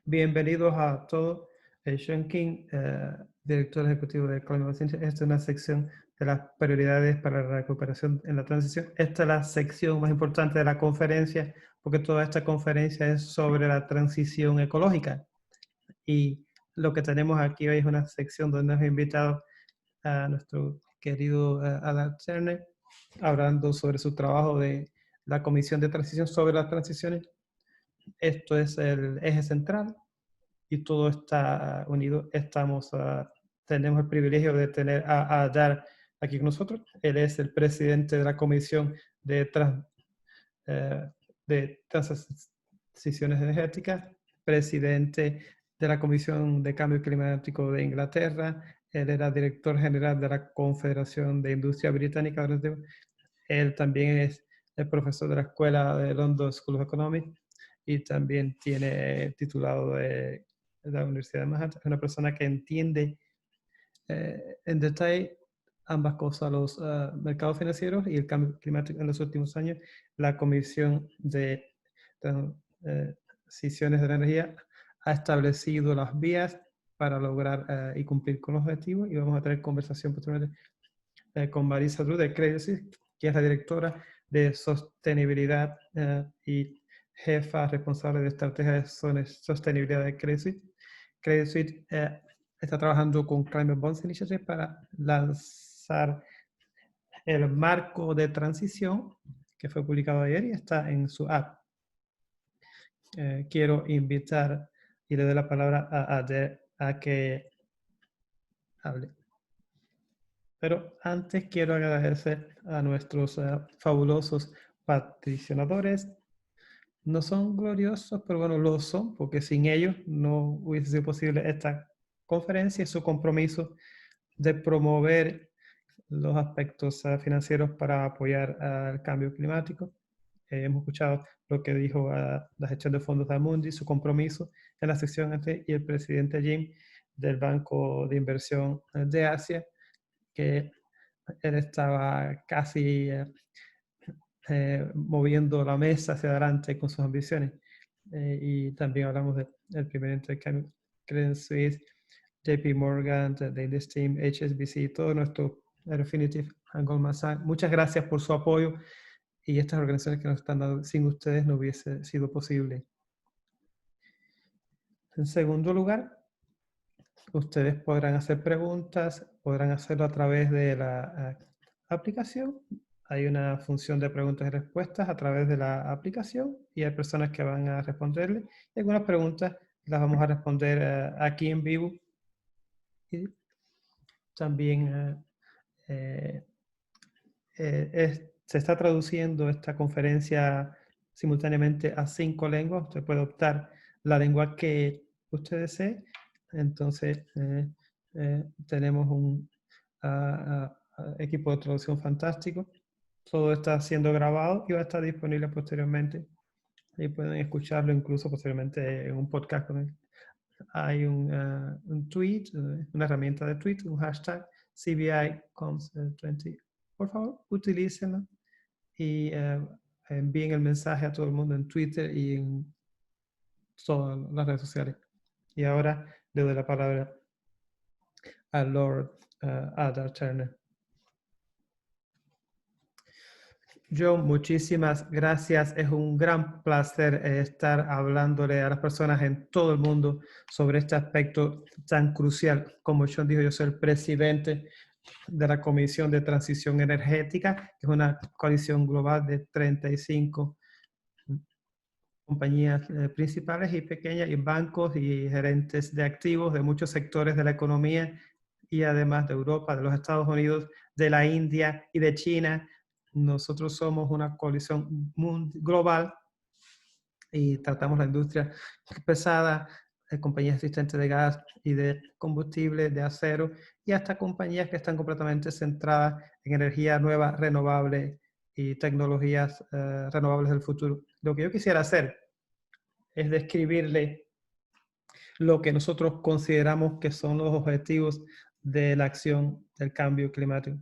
Bienvenidos a todos. Sean King, director ejecutivo de Climate Change. Esta es una sección de las prioridades para la recuperación en la transición. Esta es la sección más importante de la conferencia, porque toda esta conferencia es sobre la transición ecológica. Y lo que tenemos aquí hoy es una sección donde hemos invitado a nuestro querido Adam Turner, hablando sobre su trabajo de la Comisión de Transición sobre las transiciones. Esto es el eje central y todo está unido. Tenemos el privilegio de tener a Adar aquí con nosotros. Él es el presidente de la Comisión eh, de Transiciones Energéticas, presidente de la Comisión de Cambio Climático de Inglaterra. Él era director general de la Confederación de Industria Británica. Él también es el profesor de la Escuela de London School of Economics y también tiene titulado de la Universidad de Manhattan. Es una persona que entiende en detalle ambas cosas, los mercados financieros y el cambio climático en los últimos años. La Comisión de Transiciones de la Energía ha establecido las vías para lograr y cumplir con los objetivos, y vamos a tener conversación posteriormente con Marisa Drew de Credit Suisse, que es la directora de sostenibilidad y jefa responsable de estrategia de sostenibilidad de Credit Suisse. Credit Suisse está trabajando con Climate Bonds Initiative para lanzar el marco de transición que fue publicado ayer y está en su app. Quiero invitar y le doy la palabra a que hable. Pero antes quiero agradecer a nuestros fabulosos patrocinadores. No son gloriosos, pero bueno, lo son, porque sin ellos no hubiese sido posible esta conferencia y su compromiso de promover los aspectos financieros para apoyar al cambio climático. Hemos escuchado lo que dijo la gestión de fondos de Amundi, su compromiso en la sección anterior, y el presidente Jim del Banco de Inversión de Asia, que él estaba casi moviendo la mesa hacia adelante con sus ambiciones. Y también hablamos del primer intercambio, Credit Suisse, JP Morgan, de Indesteam, HSBC, todo nuestro Refinitiv, Goldman Sachs. Muchas gracias por su apoyo, y estas organizaciones que nos están dando, sin ustedes no hubiese sido posible. En segundo lugar, ustedes podrán hacer preguntas, podrán hacerlo a través de la aplicación. Hay una función de preguntas y respuestas a través de la aplicación y hay personas que van a responderle. Y algunas preguntas las vamos a responder aquí en vivo. Y también se está traduciendo esta conferencia simultáneamente a 5 lenguas. Usted puede optar la lengua que usted desee. Entonces, tenemos un equipo de traducción fantástico. Todo está siendo grabado y va a estar disponible posteriormente. Y pueden escucharlo incluso posteriormente en un podcast con él. Hay un tweet, una herramienta de tweet, un hashtag CBIComs20. Por favor, utilícenlo y envíen el mensaje a todo el mundo en Twitter y en todas las redes sociales. Y ahora le doy la palabra a Lord Adar Turner. John, muchísimas gracias. Es un gran placer estar hablándole a las personas en todo el mundo sobre este aspecto tan crucial. Como John dijo, yo soy el presidente de la Comisión de Transición Energética, que es una coalición global de 35 compañías principales y pequeñas, y bancos y gerentes de activos de muchos sectores de la economía, y además de Europa, de los Estados Unidos, de la India y de China. Nosotros somos una coalición global y tratamos la industria pesada, compañías existentes de gas y de combustible, de acero, y hasta compañías que están completamente centradas en energía nueva, renovable y tecnologías renovables del futuro. Lo que yo quisiera hacer es describirle lo que nosotros consideramos que son los objetivos de la acción del cambio climático.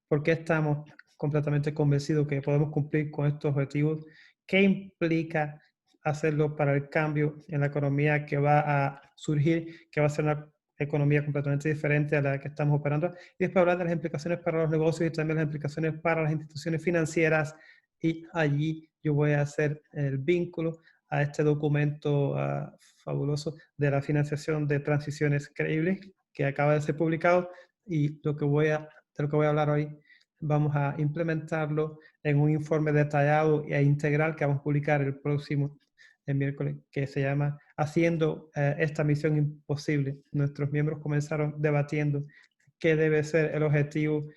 ¿Por qué estamos completamente convencidos que podemos cumplir con estos objetivos? ¿Qué implica hacerlo para el cambio en la economía que va a surgir, que va a ser una economía completamente diferente a la que estamos operando. Y después hablar de las implicaciones para los negocios y también las implicaciones para las instituciones financieras. Y allí yo voy a hacer el vínculo a este documento fabuloso de la financiación de transiciones creíbles que acaba de ser publicado, y de lo que voy a hablar hoy vamos a implementarlo en un informe detallado e integral que vamos a publicar el miércoles, que se llama Haciendo esta misión imposible. Nuestros miembros comenzaron debatiendo qué debe ser el objetivo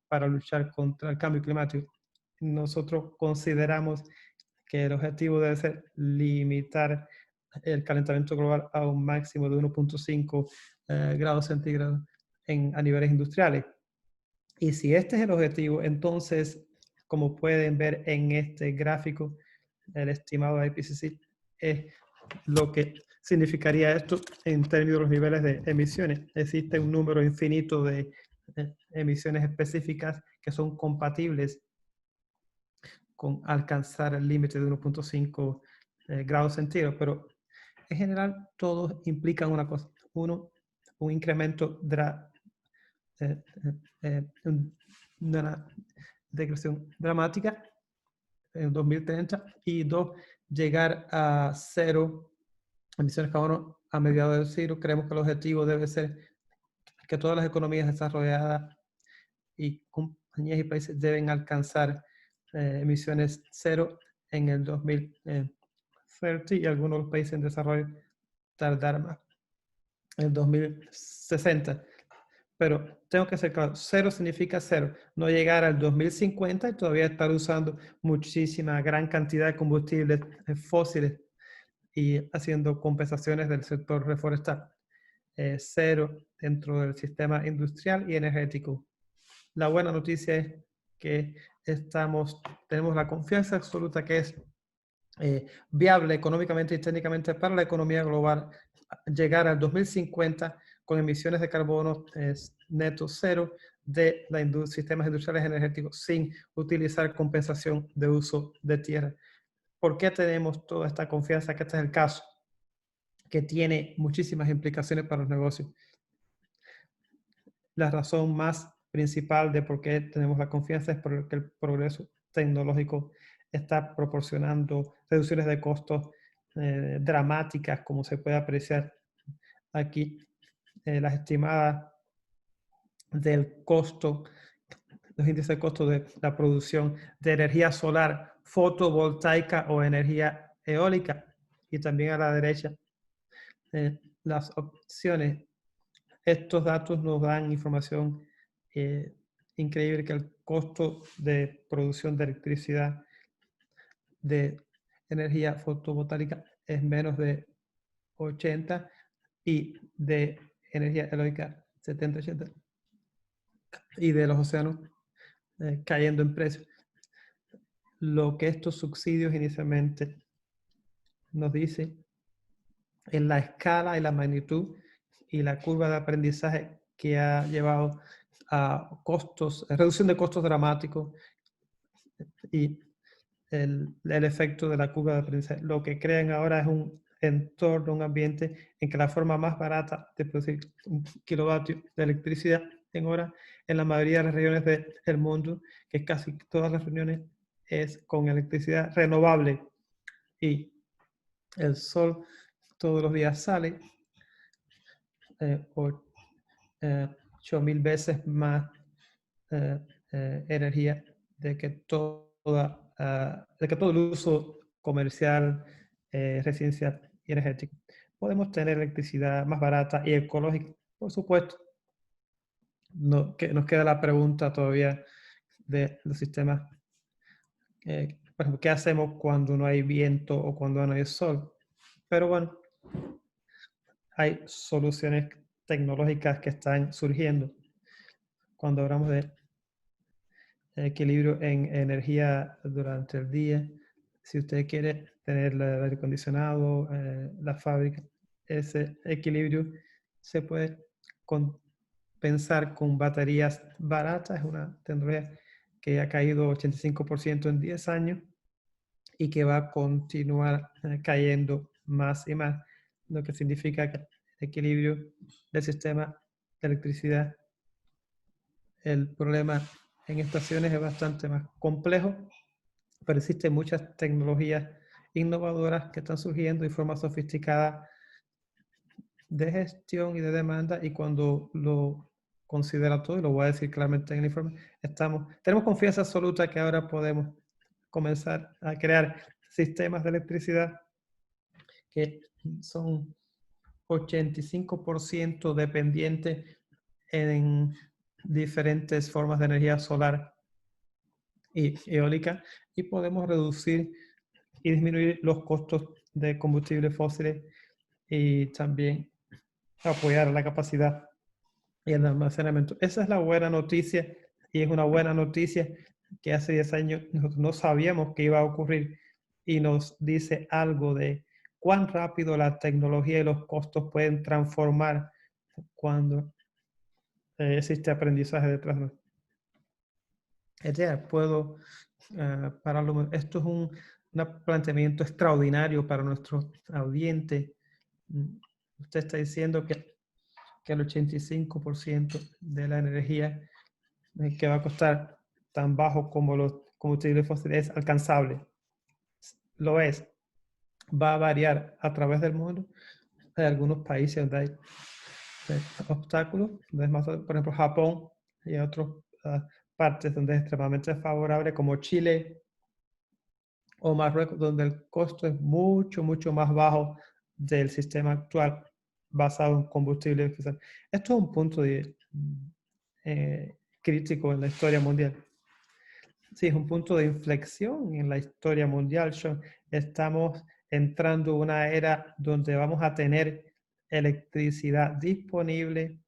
para luchar contra el cambio climático. Nosotros consideramos que el objetivo debe ser limitar el calentamiento global a un máximo de 1.5 grados centígrados a niveles industriales. Y si este es el objetivo, entonces, como pueden ver en este gráfico, el estimado de IPCC es lo que significaría esto en términos de los niveles de emisiones. Existe un número infinito de emisiones específicas que son compatibles con alcanzar el límite de 1.5 grados centígrados, pero en general todos implican una cosa. Uno, un incremento una decreción dramática en 2030, y dos, llegar a cero emisiones de carbono a mediados del siglo. Creemos que el objetivo debe ser que todas las economías desarrolladas y compañías y países deben alcanzar emisiones cero en el 2030, y algunos de los países en desarrollo tardar más en el 2060. Pero tengo que ser claro, cero significa cero. No llegar al 2050 y todavía estar usando muchísima, gran cantidad de combustibles fósiles y haciendo compensaciones del sector reforestal. Cero dentro del sistema industrial y energético. La buena noticia es que tenemos la confianza absoluta que es viable económicamente y técnicamente para la economía global llegar al 2050 con emisiones de carbono neto cero de los sistemas industriales energéticos sin utilizar compensación de uso de tierra. ¿Por qué tenemos toda esta confianza que este es el caso? Que tiene muchísimas implicaciones para los negocios. La razón más principal de por qué tenemos la confianza es porque el progreso tecnológico está proporcionando reducciones de costos dramáticas, como se puede apreciar aquí. Las estimadas del costo, los índices de costo de la producción de energía solar, fotovoltaica o energía eólica. Y también a la derecha, las opciones. Estos datos nos dan información increíble, que el costo de producción de electricidad de energía fotovoltaica es menos de 80, y de energía eólica 70-80, y de los océanos cayendo en precio. Lo que estos subsidios inicialmente nos dicen es la escala y la magnitud y la curva de aprendizaje que ha llevado a reducción de costos dramáticos, y el efecto de la curva de aprendizaje. Lo que crean ahora es un entorno, un ambiente en que la forma más barata de producir un kilovatio de electricidad en hora en la mayoría de las regiones del mundo, que casi todas las regiones, es con electricidad renovable, y el sol todos los días sale 8.000 veces más energía de que todo el uso comercial, residencial y energético. Podemos tener electricidad más barata y ecológica, por supuesto. Que nos queda la pregunta todavía de los sistemas. Por ejemplo, ¿qué hacemos cuando no hay viento o cuando no hay sol? Pero bueno, hay soluciones tecnológicas que están surgiendo. Cuando hablamos de equilibrio en energía durante el día, si usted quiere tener el aire acondicionado, la fábrica, ese equilibrio se puede compensar con baterías baratas. Es una tecnología que ha caído 85% en 10 años, y que va a continuar cayendo más y más, lo que significa que el equilibrio del sistema de electricidad, el problema en estaciones es bastante más complejo, pero existen muchas tecnologías innovadoras que están surgiendo de forma sofisticada de gestión y de demanda, y cuando lo considera todo, y lo voy a decir claramente en el informe, tenemos confianza absoluta que ahora podemos comenzar a crear sistemas de electricidad que son 85% dependientes en diferentes formas de energía solar y eólica, y podemos reducir y disminuir los costos de combustibles fósiles y también apoyar la capacidad y el almacenamiento. Esa es la buena noticia, y es una buena noticia que hace 10 años nosotros no sabíamos que iba a ocurrir, y nos dice algo de cuán rápido la tecnología y los costos pueden transformar cuando existe aprendizaje detrás de ella. Puedo pararlo. Esto es un planteamiento extraordinario para nuestro audiente. Usted está diciendo que el 85% de la energía que va a costar tan bajo como los combustibles fósiles es alcanzable. Lo es. Va a variar a través del mundo. Hay algunos países donde hay obstáculos, donde es más, por ejemplo, Japón, y otras partes donde es extremadamente favorable, como Chile o Marruecos, donde el costo es mucho, mucho más bajo del sistema actual basado en combustibles fósiles. Esto es un punto crítico en la historia mundial. Sí, es un punto de inflexión en la historia mundial, Sean. Estamos entrando en una era donde vamos a tener electricidad disponible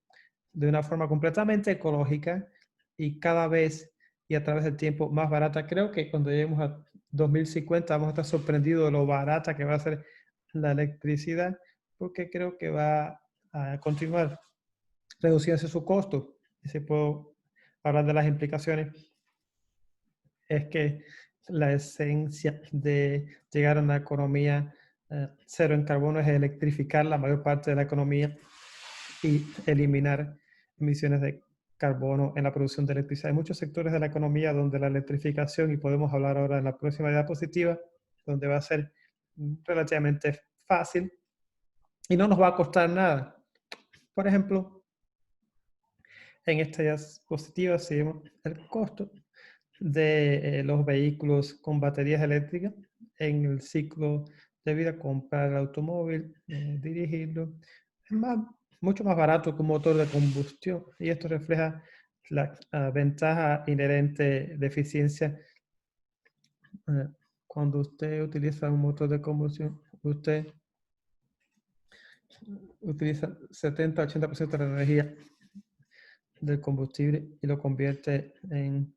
de una forma completamente ecológica y cada vez y a través del tiempo más barata. Creo que cuando lleguemos a 2050 vamos a estar sorprendidos de lo barata que va a ser la electricidad, porque creo que va a continuar reduciéndose su costo. Y si puedo hablar de las implicaciones, es que la esencia de llegar a una economía cero en carbono es electrificar la mayor parte de la economía y eliminar emisiones de carbono en la producción de electricidad. Hay muchos sectores de la economía donde la electrificación, y podemos hablar ahora en la próxima diapositiva, donde va a ser relativamente fácil y no nos va a costar nada. Por ejemplo, en esta diapositiva seguimos el costo de los vehículos con baterías eléctricas en el ciclo de vida. Comprar el automóvil, dirigirlo, es mucho más barato que un motor de combustión, y esto refleja la ventaja inherente de eficiencia. Cuando usted utiliza un motor de combustión, usted utiliza 70-80% de la energía del combustible y lo convierte en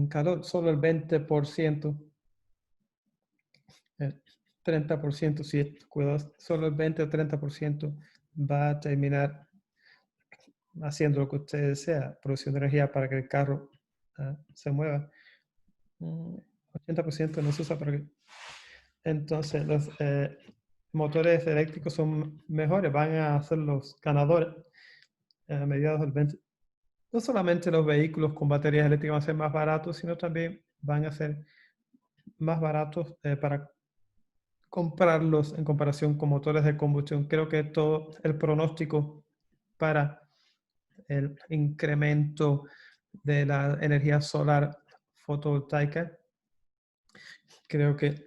calor. Solo el 20%, 30%, si cuidados, solo el 20 o 30% va a terminar haciendo lo que usted desea, produciendo energía para que el carro se mueva. 80% no se usa para que... Entonces, los motores eléctricos son mejores, van a ser los ganadores a mediados del 20. No solamente los vehículos con baterías eléctricas van a ser más baratos, sino también van a ser más baratos para comprarlos en comparación con motores de combustión. Creo que todo el pronóstico para el incremento de la energía solar fotovoltaica, creo que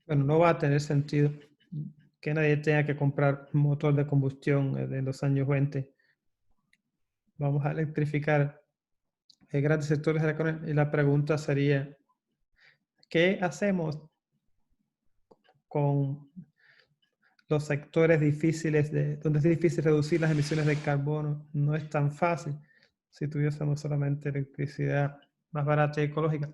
no va a tener sentido que nadie tenga que comprar un motor de combustión en los años 20. Vamos a electrificar grandes sectores de la economía, y la pregunta sería, ¿qué hacemos con los sectores difíciles, donde es difícil reducir las emisiones de carbono? No es tan fácil si tuviésemos solamente electricidad más barata y ecológica.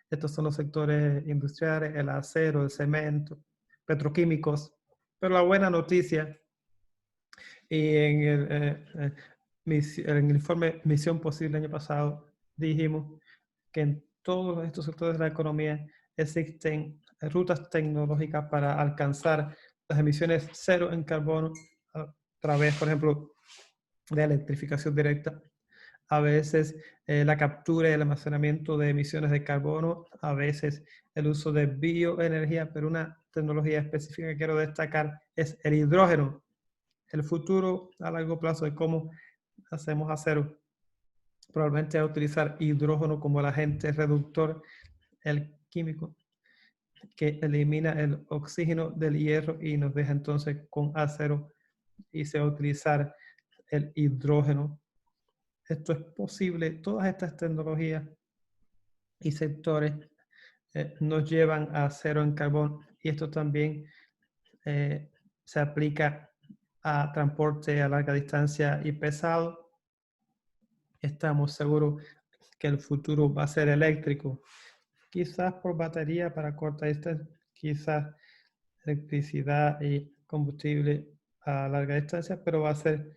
Estos son los sectores industriales, el acero, el cemento, petroquímicos. Pero la buena noticia, y en el informe Misión Posible el año pasado dijimos que en todos estos sectores de la economía existen rutas tecnológicas para alcanzar las emisiones cero en carbono a través, por ejemplo, de electrificación directa, a veces la captura y el almacenamiento de emisiones de carbono, a veces el uso de bioenergía, pero una tecnología específica que quiero destacar es el hidrógeno. El futuro a largo plazo de cómo hacemos acero, probablemente a utilizar hidrógeno como el agente reductor, el químico, que elimina el oxígeno del hierro y nos deja entonces con acero, y se va a utilizar el hidrógeno. Esto es posible, todas estas tecnologías y sectores nos llevan a cero en carbón, y esto también se aplica a transporte a larga distancia y pesado. Estamos seguros que el futuro va a ser eléctrico, quizás por batería para corta distancia, quizás electricidad y combustible a larga distancia, pero va a ser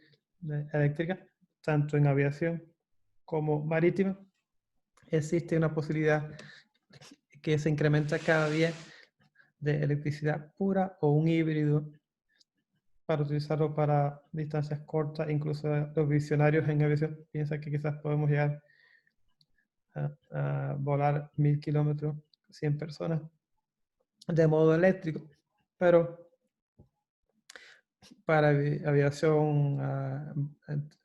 eléctrica, tanto en aviación como marítima. Existe una posibilidad que se incrementa cada día de electricidad pura o un híbrido para utilizarlo para distancias cortas. Incluso los visionarios en aviación piensan que quizás podemos llegar a volar 1000 kilómetros, 100 personas, de modo eléctrico. Pero para aviación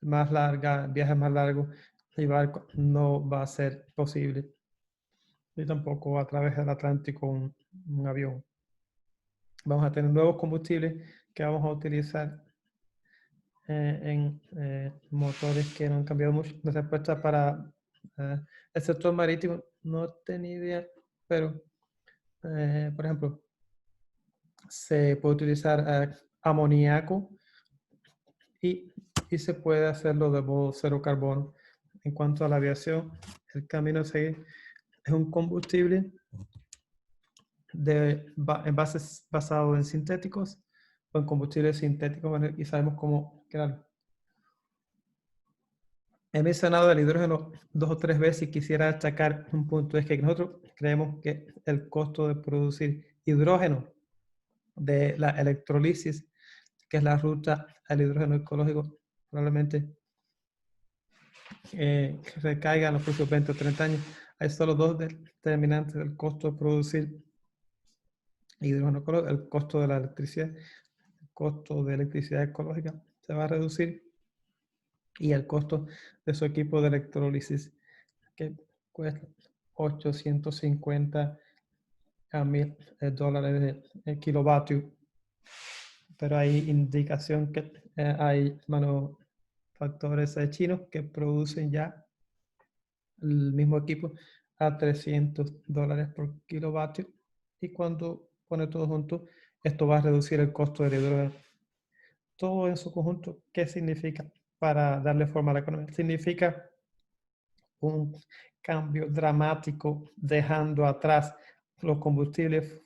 más larga, viajes más largos y barcos, no va a ser posible. Y tampoco a través del Atlántico un avión. Vamos a tener nuevos combustibles que vamos a utilizar en motores que no han cambiado mucho. La respuesta para el sector marítimo no tenía idea, pero por ejemplo, se puede utilizar amoníaco y se puede hacerlo de modo cero carbono. En cuanto a la aviación, el camino a seguir es un combustible basado en sintéticos o en combustibles sintéticos, y sabemos cómo crearlo. He mencionado el hidrógeno 2 o 3 veces y quisiera destacar un punto: es que nosotros creemos que el costo de producir hidrógeno de la electrolisis, que es la ruta al hidrógeno ecológico, probablemente recaiga en los próximos 20 o 30 años. Hay solo dos determinantes del costo de producir hidrógeno ecológico: el costo de la electricidad. El costo de electricidad ecológica se va a reducir, y el costo de su equipo de electrólisis, que cuesta 850 a $1000 el kilovatio. Pero hay indicación que hay manufactores chinos que producen ya el mismo equipo a $300 por kilovatio, y cuando pone todo junto, esto va a reducir el costo del hidrógeno. Todo en su conjunto, ¿qué significa para darle forma a la economía? Significa un cambio dramático, dejando atrás los combustibles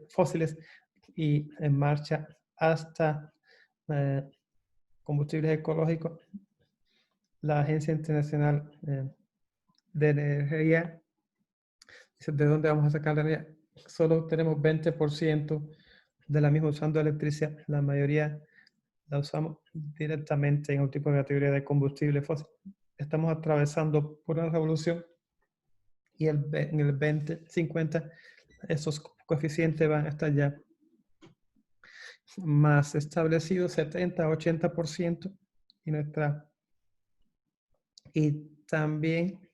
fósiles y en marcha hasta combustibles ecológicos. La Agencia Internacional de Energía dice: ¿de dónde vamos a sacar la energía? Solo tenemos 20% de la misma usando electricidad. La mayoría la usamos directamente en un tipo de categoría de combustible fósil. Estamos atravesando por una revolución, y en el 2050 esos coeficientes van a estar ya más establecidos, 70-80%, y también,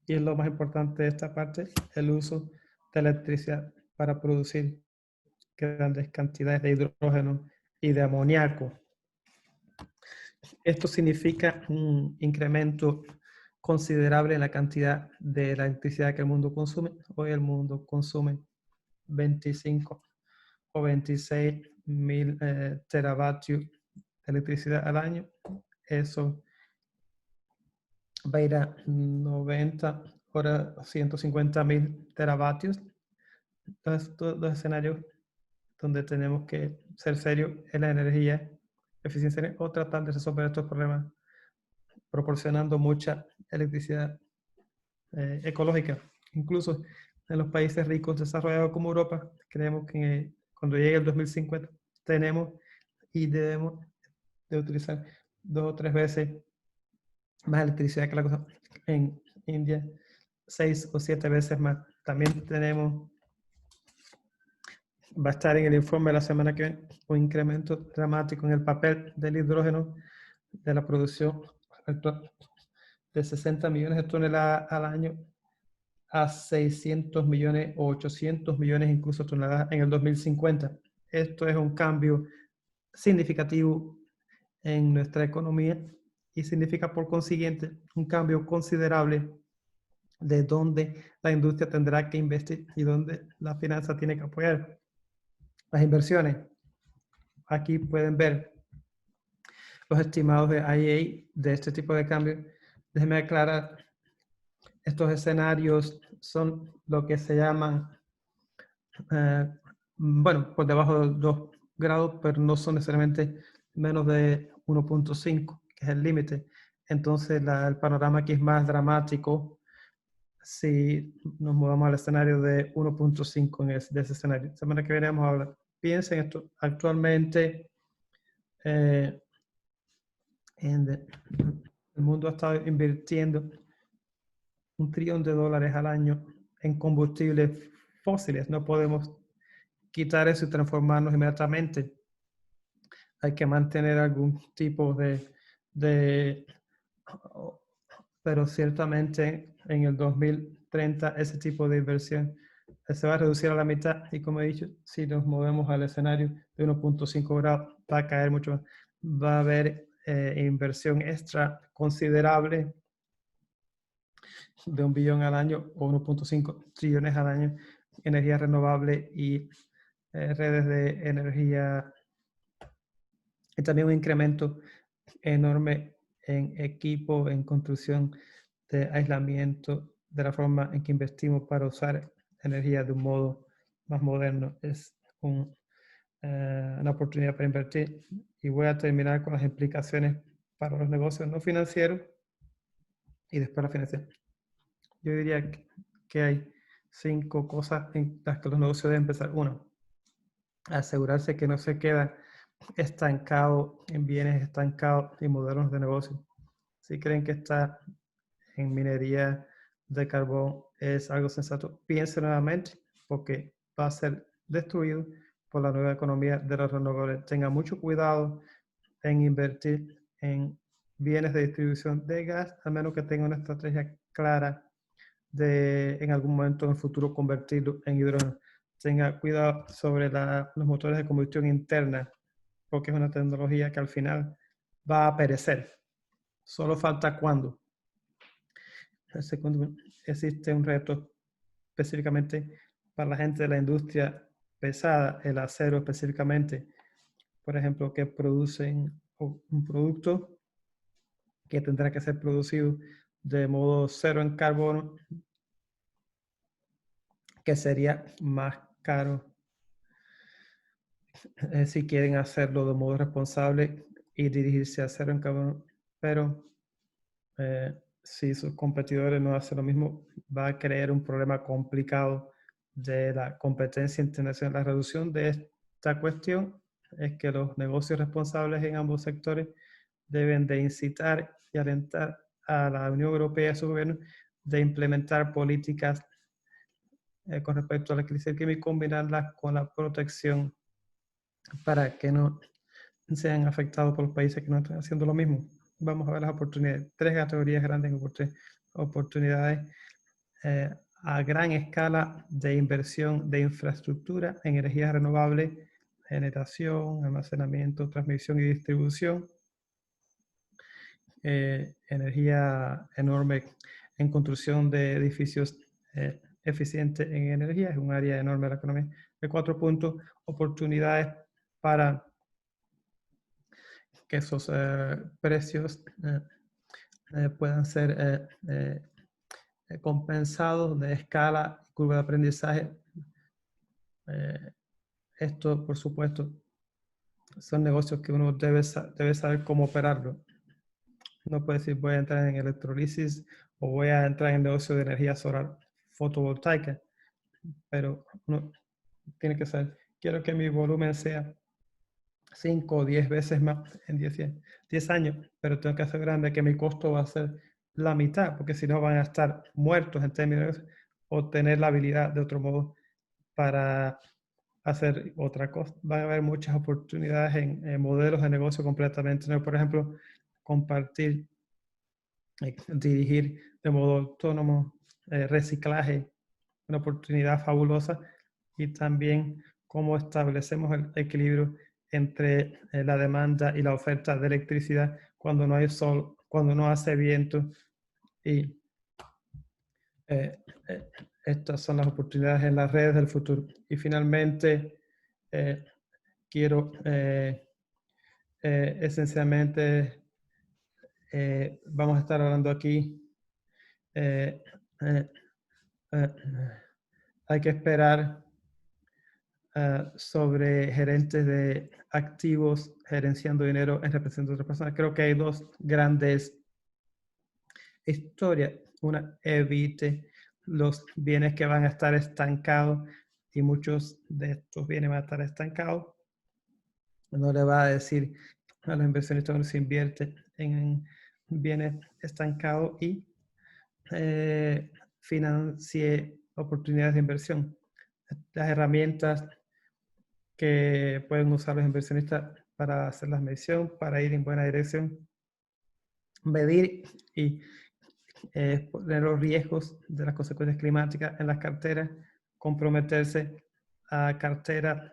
y es lo más importante de esta parte, el uso de electricidad para producir grandes cantidades de hidrógeno y de amoníaco. Esto significa un incremento considerable en la cantidad de la electricidad que el mundo consume. Hoy el mundo consume 25 o 26 mil teravatios de electricidad al año. Eso va a ir a 90, ahora 150.000 teravatios. Entonces, todos los escenarios donde tenemos que ser serios en la energía, eficiencia, o tratar de resolver estos problemas proporcionando mucha electricidad ecológica. Incluso en los países ricos desarrollados como Europa, creemos que cuando llegue el 2050 tenemos y debemos de utilizar 2 o 3 veces más electricidad que la cosa. En India, 6 o 7 veces más. También tenemos, va a estar en el informe de la semana que viene, un incremento dramático en el papel del hidrógeno de la producción actual de 60 millones de toneladas al año a 600 millones o 800 millones incluso toneladas en el 2050. Esto es un cambio significativo en nuestra economía y significa por consiguiente un cambio considerable de dónde la industria tendrá que investir y dónde la finanza tiene que apoyar las inversiones. Aquí pueden ver los estimados de IEA de este tipo de cambios. Déjenme aclarar, estos escenarios son lo que se llaman, bueno, por debajo de 2 grados, pero no son necesariamente menos de 1.5, que es el límite. Entonces, el panorama aquí es más dramático si nos movemos al escenario de 1.5 de ese escenario. La semana que viene vamos a hablar. Piensen esto, actualmente el mundo ha estado invirtiendo $1 trillón al año en combustibles fósiles. No podemos quitar eso y transformarnos inmediatamente. Hay que mantener algún tipo pero ciertamente en el 2030 ese tipo de inversión se va a reducir a la mitad y como he dicho, si nos movemos al escenario de 1.5 grados va a caer mucho más. Va a haber inversión extra considerable de $1 billón al año o 1.5 trillones al año, energía renovable y redes de energía, y también un incremento enorme en equipo, en construcción de aislamiento, de la forma en que investimos para usar energía de un modo más moderno. Es una oportunidad para invertir. Y voy a terminar con las implicaciones para los negocios no financieros y después la financiación. Yo diría que hay 5 cosas en las que los negocios deben empezar. Uno, asegurarse que no se queda estancado en bienes estancados y modelos de negocio. Si creen que está en minería de carbón es algo sensato, piense nuevamente porque va a ser destruido por la nueva economía de los renovables. Tenga mucho cuidado en invertir en bienes de distribución de gas, a menos que tenga una estrategia clara de en algún momento en el futuro convertirlo en hidrógeno. Tenga cuidado sobre los motores de combustión interna, porque es una tecnología que al final va a perecer. Solo falta cuándo. Segundo, existe un reto específicamente para la gente de la industria pesada, el acero específicamente, por ejemplo, que producen un producto que tendrá que ser producido de modo cero en carbono, que sería más caro si quieren hacerlo de modo responsable y dirigirse a cero en carbono, pero si sus competidores no hacen lo mismo, va a crear un problema complicado de la competencia internacional. La reducción de esta cuestión es que los negocios responsables en ambos sectores deben de incitar y alentar a la Unión Europea y a su gobierno de implementar políticas con respecto a la crisis química y combinarlas con la protección para que no sean afectados por los países que no están haciendo lo mismo. Vamos a ver las oportunidades. 3 categorías grandes de oportunidades a gran escala de inversión de infraestructura en energías renovables, generación, almacenamiento, transmisión y distribución. Energía enorme en construcción de edificios eficientes en energía. Es un área enorme de la economía. De 4 puntos, oportunidades para que esos precios puedan ser compensados de escala, curva de aprendizaje. Esto, por supuesto, son negocios que uno debe saber cómo operarlo. No puede decir voy a entrar en electrolisis o voy a entrar en el negocio de energía solar fotovoltaica, pero uno tiene que saber, quiero que mi volumen sea 5 o 10 veces más en 10 años, pero tengo que asegurarme que mi costo va a ser la mitad, porque si no van a estar muertos en términos de o tener la habilidad de otro modo para hacer otra cosa. Van a haber muchas oportunidades en modelos de negocio completamente nuevos. Por ejemplo, compartir, dirigir de modo autónomo, reciclaje, una oportunidad fabulosa, y también cómo establecemos el equilibrio entre la demanda y la oferta de electricidad cuando no hay sol, cuando no hace viento. Y eh, eh, estas son las oportunidades en las redes del futuro. Y finalmente, eh, quiero esencialmente, vamos a estar hablando aquí, eh, eh, eh, hay que esperar sobre gerentes de activos gerenciando dinero en representación de otras personas. Creo que hay dos grandes historias. Una, evite los bienes que van a estar estancados, y muchos de estos bienes van a estar estancados. No le va a decir a los inversionistas que se invierte en bienes estancados y financie oportunidades de inversión. Las herramientas que pueden usar los inversionistas para hacer las mediciones, para ir en buena dirección, medir y poner los riesgos de las consecuencias climáticas en las carteras, comprometerse a carteras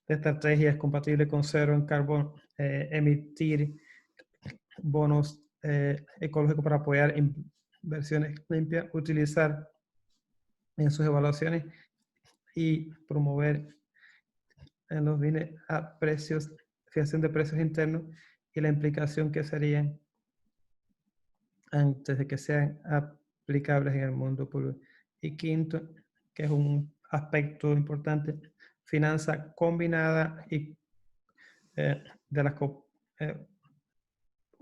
de estrategias compatibles con cero en carbono, emitir bonos ecológicos para apoyar inversiones limpias, utilizar en sus evaluaciones y promover en los bienes a precios, fijación de precios internos y la implicación que serían antes de que sean aplicables en el mundo público. Y quinto, que es un aspecto importante, finanza combinada y de las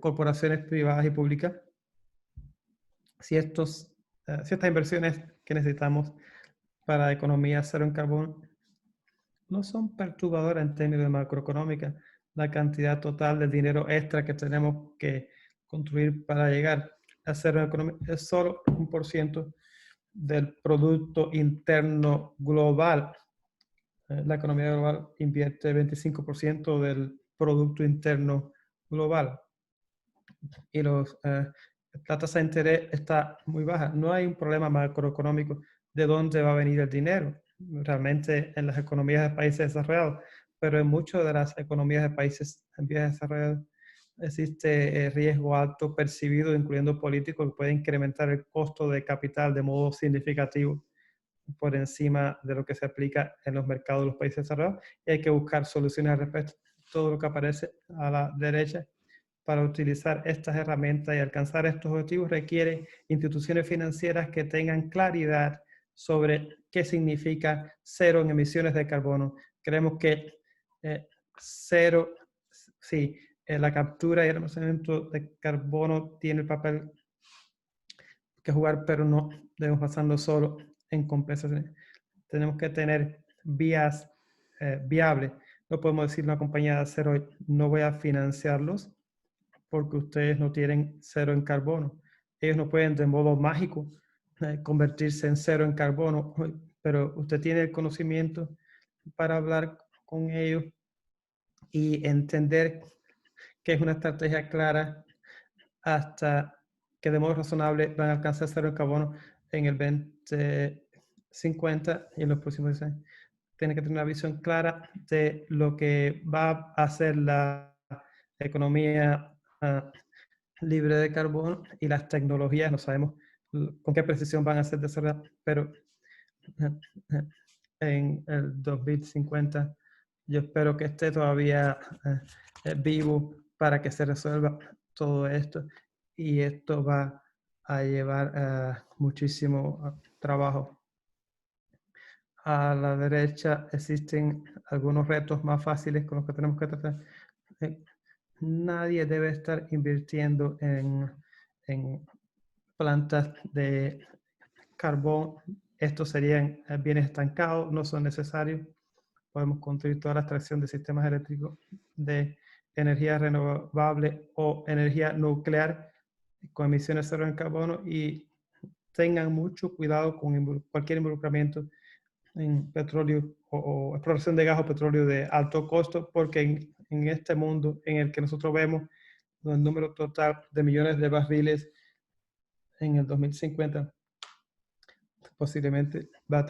corporaciones privadas y públicas. Si estas inversiones que necesitamos para economía cero en carbono no son perturbadoras en términos de macroeconómica, la cantidad total de dinero extra que tenemos que construir para llegar a cero en economía es solo 1% del Producto Interno Global. La economía global invierte 25% del Producto Interno Global, y la tasa de interés está muy baja. No hay un problema macroeconómico de dónde va a venir el dinero, realmente en las economías de países desarrollados, pero en muchas de las economías de países en vías de desarrollo existe riesgo alto percibido, incluyendo políticos, que puede incrementar el costo de capital de modo significativo por encima de lo que se aplica en los mercados de los países desarrollados, y hay que buscar soluciones al respecto. Todo lo que aparece a la derecha para utilizar estas herramientas y alcanzar estos objetivos requiere instituciones financieras que tengan claridad sobre qué significa cero en emisiones de carbono. Creemos que cero, sí, la captura y el almacenamiento de carbono tiene el papel que jugar, pero no debemos basarnos solo en compensaciones. Tenemos que tener vías viables. No podemos decir a una compañía de acero, no voy a financiarlos porque ustedes no tienen cero en carbono. Ellos no pueden de modo mágico convertirse en cero en carbono, pero usted tiene el conocimiento para hablar con ellos y entender que es una estrategia clara hasta que de modo razonable van a alcanzar cero en carbono en el 2050 y en los próximos años. Tiene que tener una visión clara de lo que va a hacer la economía libre de carbono, y las tecnologías, no sabemos con qué precisión van a ser desarrolladas, pero en el 2050 yo espero que esté todavía vivo para que se resuelva todo esto, y esto va a llevar muchísimo trabajo. A la derecha existen algunos retos más fáciles con los que tenemos que tratar. nadie debe estar invirtiendo en plantas de carbón. Estos serían bienes estancados, no son necesarios. Podemos construir toda la extracción de sistemas eléctricos de energía renovable o energía nuclear con emisiones cero en carbono, y tengan mucho cuidado con cualquier involucramiento en petróleo o exploración de gas o petróleo de alto costo, porque en este mundo en el que nosotros vemos el número total de millones de barriles en el 2050, posiblemente va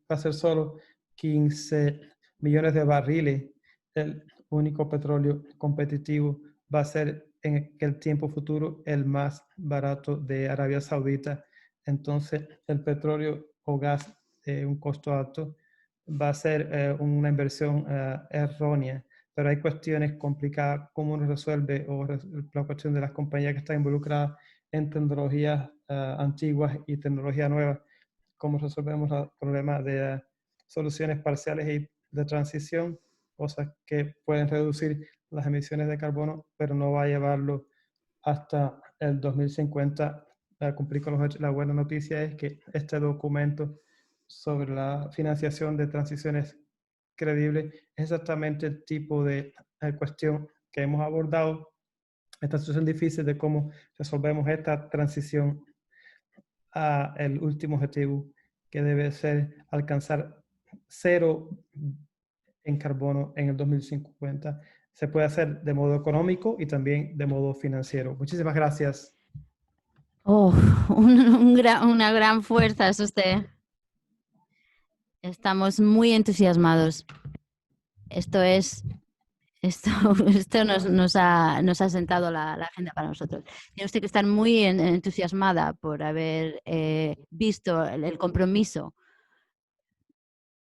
a ser solo 15 millones de barriles. El único petróleo competitivo va a ser en el tiempo futuro el más barato de Arabia Saudita. Entonces, el petróleo o gas de un costo alto va a ser una inversión errónea. Pero hay cuestiones complicadas, cómo uno resuelve, o la cuestión de las compañías que están involucradas en tecnologías antiguas y tecnología nueva, cómo resolvemos el problema de soluciones parciales y de transición, cosas que pueden reducir las emisiones de carbono, pero no va a llevarlo hasta el 2050 a cumplir con los hechos. La buena noticia es que este documento sobre la financiación de transiciones creíbles es exactamente el tipo de cuestión que hemos abordado, esta situación difícil de cómo resolvemos esta transición a el último objetivo, que debe ser alcanzar cero en carbono en el 2050. Se puede hacer de modo económico y también de modo financiero. Muchísimas gracias. Oh, una gran fuerza es usted. Estamos muy entusiasmados. Esto nos ha sentado la agenda para nosotros. Tiene usted que estar muy entusiasmada por haber visto el compromiso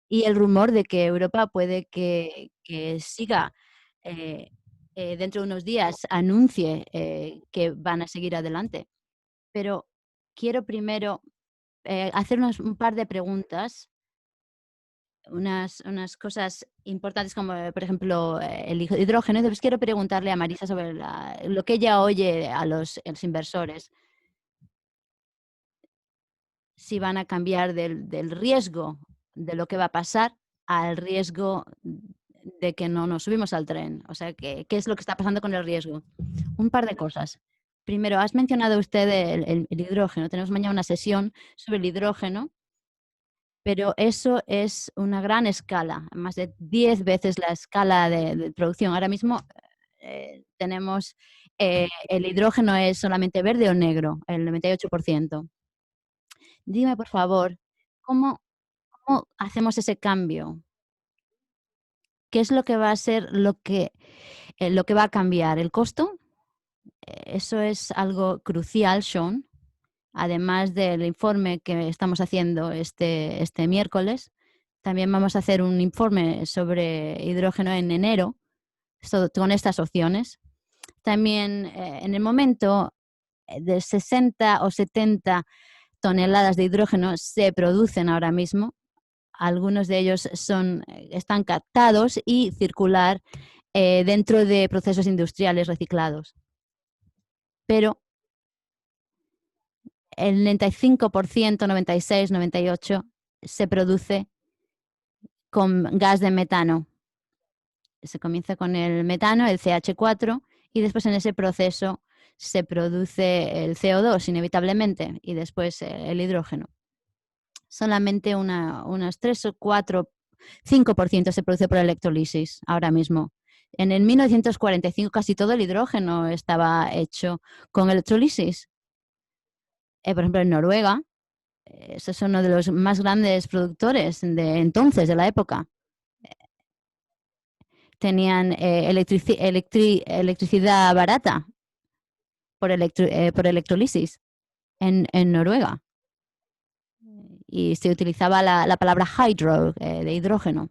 y el rumor de que Europa puede que siga dentro de unos días, anuncie que van a seguir adelante. Pero quiero primero hacernos un par de preguntas, unas cosas importantes como, por ejemplo, el hidrógeno. Entonces quiero preguntarle a Marisa sobre lo que ella oye a los inversores, si van a cambiar del riesgo de lo que va a pasar al riesgo de que no nos subimos al tren. O sea, ¿qué es lo que está pasando con el riesgo? Un par de cosas. Primero, has mencionado usted el hidrógeno. Tenemos mañana una sesión sobre el hidrógeno, pero eso es una gran escala, más de 10 veces la escala de producción. Ahora mismo tenemos el hidrógeno es solamente verde o negro, el 98%. Dime, por favor, ¿cómo hacemos ese cambio? ¿Qué es lo que va a ser lo que va a cambiar? ¿El costo? Eso es algo crucial, Sean. Además del informe que estamos haciendo este miércoles, también vamos a hacer un informe sobre hidrógeno en enero con estas opciones. También en el momento de 60 o 70 toneladas de hidrógeno se producen ahora mismo. Algunos de ellos están captados y circular dentro de procesos industriales reciclados. Pero el 95%, 96, 98 se produce con gas de metano. Se comienza con el metano, el CH4, y después en ese proceso se produce el CO2 inevitablemente y después el hidrógeno. Solamente unas 3 o 4, 5% se produce por electrolisis ahora mismo. En el 1945 casi todo el hidrógeno estaba hecho con electrolisis. Por ejemplo, en Noruega, ese es uno de los más grandes productores de entonces, de la época. Tenían electricidad barata por electrolisis en Noruega. Y se utilizaba la palabra hydro, de hidrógeno,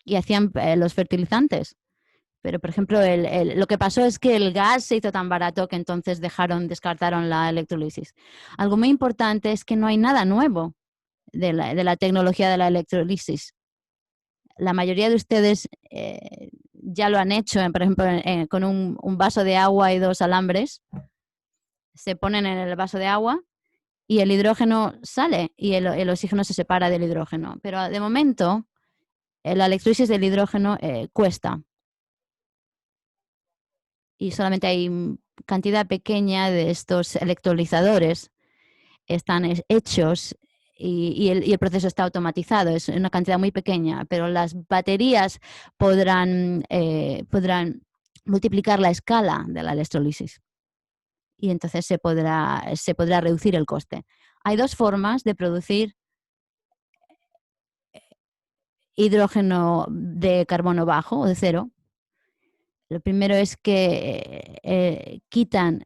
y hacían los fertilizantes. Pero, por ejemplo, lo que pasó es que el gas se hizo tan barato que entonces descartaron la electrolisis. Algo muy importante es que no hay nada nuevo de la tecnología de la electrolisis. La mayoría de ustedes ya lo han hecho, por ejemplo, con un vaso de agua y 2 alambres. Se ponen en el vaso de agua y el hidrógeno sale y el oxígeno se separa del hidrógeno. Pero de momento, la electrólisis del hidrógeno cuesta y solamente hay cantidad pequeña de estos electrolizadores están hechos y el proceso está automatizado, es una cantidad muy pequeña, pero las baterías podrán multiplicar la escala de la electrólisis y entonces se podrá reducir el coste. Hay 2 formas de producir hidrógeno de carbono bajo o de cero. Lo primero es que quitan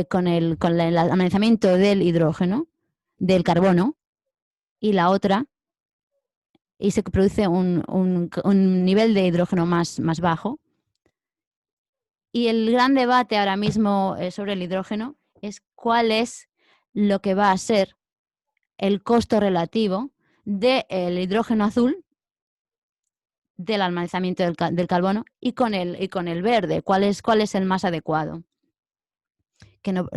con el almacenamiento del hidrógeno, del carbono, y la otra, y se produce un nivel de hidrógeno más bajo. Y el gran debate ahora mismo sobre el hidrógeno es cuál es lo que va a ser el costo relativo del hidrógeno azul, del almacenamiento del carbono y con el verde, cuál es el más adecuado. Que no,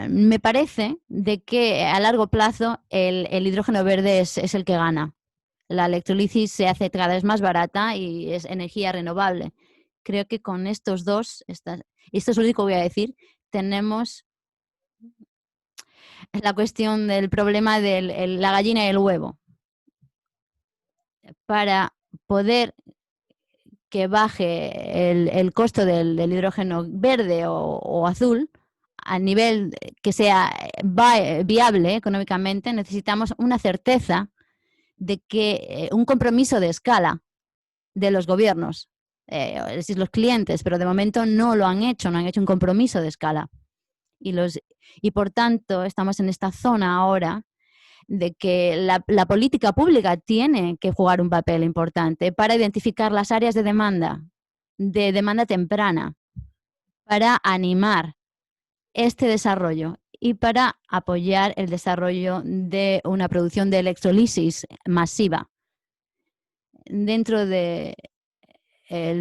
me parece de que a largo plazo el hidrógeno verde es el que gana. La electrolisis se hace cada vez más barata y es energía renovable. Creo que con estos dos, esto es lo único que voy a decir, tenemos la cuestión del problema de la gallina y el huevo. Para poder que baje el costo del hidrógeno verde o azul a nivel que sea viable económicamente, necesitamos una certeza de que un compromiso de escala de los gobiernos, es decir, los clientes, pero de momento no lo han hecho, no han hecho un compromiso de escala. Y por tanto, estamos en esta zona ahora de que la política pública tiene que jugar un papel importante para identificar las áreas de demanda temprana, para animar este desarrollo y para apoyar el desarrollo de una producción de electrolisis masiva. Dentro del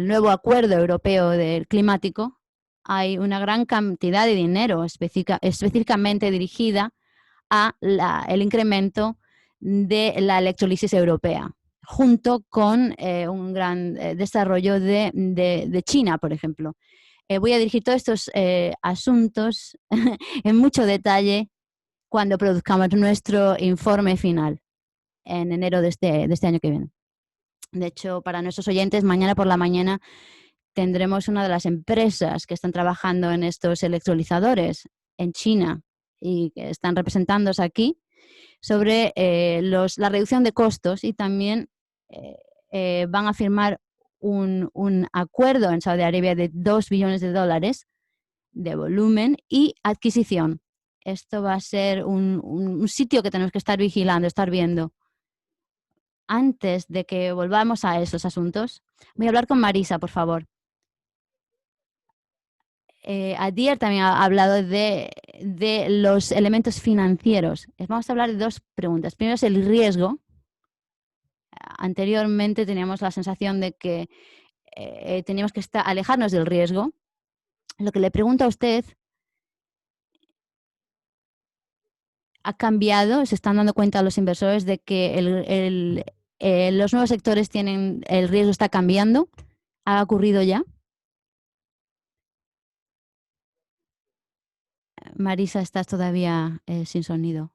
nuevo acuerdo europeo del climático hay una gran cantidad de dinero específicamente dirigida a el incremento de la electrolisis europea, junto con un gran desarrollo de China, por ejemplo. Voy a dirigir todos estos asuntos en mucho detalle cuando produzcamos nuestro informe final en enero de este año que viene. De hecho, para nuestros oyentes, mañana por la mañana tendremos una de las empresas que están trabajando en estos electrolizadores en China y que están representándose aquí sobre la reducción de costos y también van a firmar un acuerdo en Saudi Arabia de $2 billones de volumen y adquisición. Esto va a ser un sitio que tenemos que estar vigilando, estar viendo. Antes de que volvamos a esos asuntos, voy a hablar con Marisa, por favor. Adier también ha hablado de los elementos financieros. Vamos a hablar de 2 preguntas. Primero es el riesgo. Anteriormente teníamos la sensación de que teníamos que alejarnos del riesgo. Lo que le pregunto a usted, ¿ha cambiado? ¿Se están dando cuenta los inversores de que los nuevos sectores el riesgo está cambiando? ¿Ha ocurrido ya? Marisa, estás todavía sin sonido.